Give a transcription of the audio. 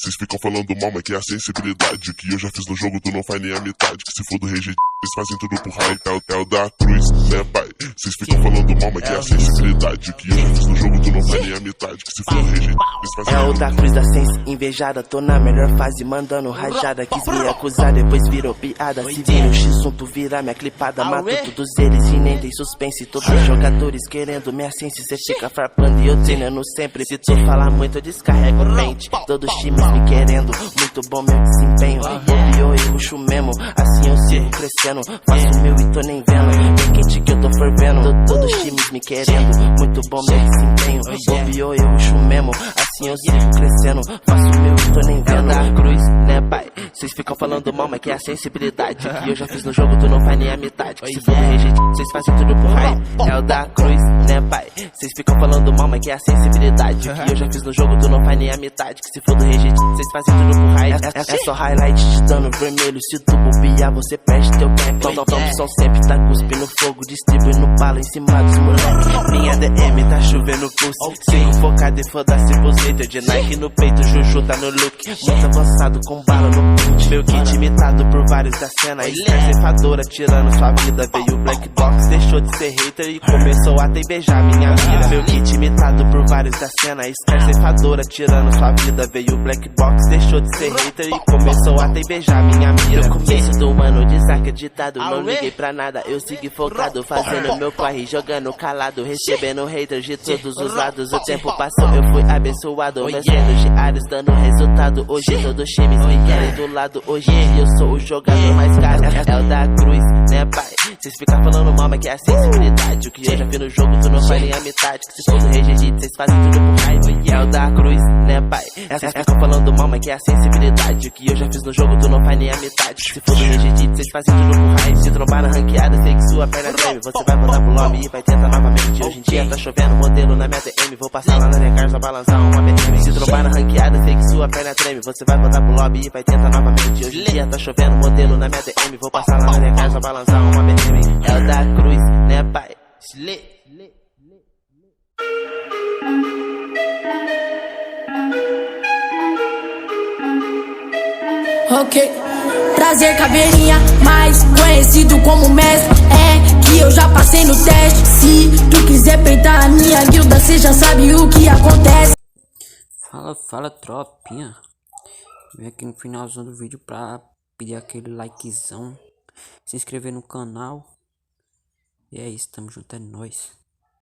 Vocês ficam falando mal, mas que é a sensibilidade. O que eu já fiz no jogo tu não faz nem a metade. Que se for do rei, eles fazem tudo por hype. É o da cruz, né pai? Vocês ficam falando mal, mas que é a sensibilidade. O que eu já fiz no jogo tu não faz nem a metade. Que se for do rei, eles fazem É o da cruz da sense invejada. Tô na melhor fase mandando rajada. Quis me acusar, depois virou piada. Se vir o X1 tu virar minha clipada. Mato todos eles e nem tem suspense. Todos os jogadores querendo minha sense. Cê fica farpando e eu treinando sempre. Se tu falar muito eu descarrego o pente. Todos os times me querendo, muito bom meu desempenho. Bobeou e puxo mesmo, assim eu sigo crescendo. Faço o meu e tô nem vendo, bem quente que eu tô fervendo. Todos os times me querendo, muito bom meu desempenho. Bobeou e puxo mesmo, assim eu sigo crescendo. Faço o meu e tô nem vendo. É da cruz, né pai? Vocês ficam falando mal, mas que é a sensibilidade. Que eu já fiz no jogo, tu não faz nem a metade. Que se for rejeitar, vocês fazem tudo por hype. É o da cruz, né pai? Vocês ficam falando mal, mas que é a sensibilidade. Que eu já fiz no jogo, tu não faz nem a metade. Que se for do rejeitar, vocês fazem tudo por hype. É só highlight de dano vermelho. Se tu bobear, você perde teu camp. Thompson sempre tá cuspindo fogo, distribuindo bala em cima dos moleque. Minha DM tá chovendo pulse. Sigo focado e foda-se pros haters. De Nike no peito, Juju tá no look. Muito avançado com bala no pente. Meu kit imitado por vários da cena. Ceifadora tirando sua vida. Veio o Black Box, deixou de ser hater e começou a beijar minha mira. Meu kit imitado por vários da cena. Ceifadora tirando sua vida. Veio o Black Box, deixou de ser hater e começou a beijar minha mira. No começo do ano desacreditado, não liguei pra nada, eu segui focado, fazendo meu corre, jogando calado, recebendo haters de todos os lados. O tempo passou, eu fui abençoado, vencendo diários, dando resultado. Hoje todos os times me querem do lado, hoje eu sou o jogador mais caro. É o da cruz, né pai? Vocês ficam falando mal, mas que é a sensibilidade. O que eu já fiz no jogo, tu não faz nem a metade. Que se for do regedito, vocês fazem tudo por raiva. É o da cruz, né pai? Vocês ficam falando mal, mas que é a sensibilidade. O que eu já fiz no jogo, tu não faz nem a metade. Que se for do regedito, vocês fazem tudo por raiva. Se trombar na ranqueada, sei que sua perna treme. Você vai voltar pro lobby e vai tentar novamente. Hoje em dia tá chovendo modelo na minha DM. Vou passar lá na minha casa, balançar uma BM. Se trombar na ranqueada, sei que sua perna treme. Você vai voltar pro lobby e vai tentar novamente. Hoje em dia tá chovendo modelo na minha DM. Vou passar lá na minha casa, balançar uma BM. É o da cruz, né pai? Ok, prazer caveirinha, mais conhecido como mestre. É que eu já passei no teste. Se tu quiser peitar a minha guilda, cê já sabe o que acontece. Fala tropinha. Vem aqui no finalzão do vídeo pra pedir aquele likezão, se inscrever no canal. E é isso, tamo junto, é nóis.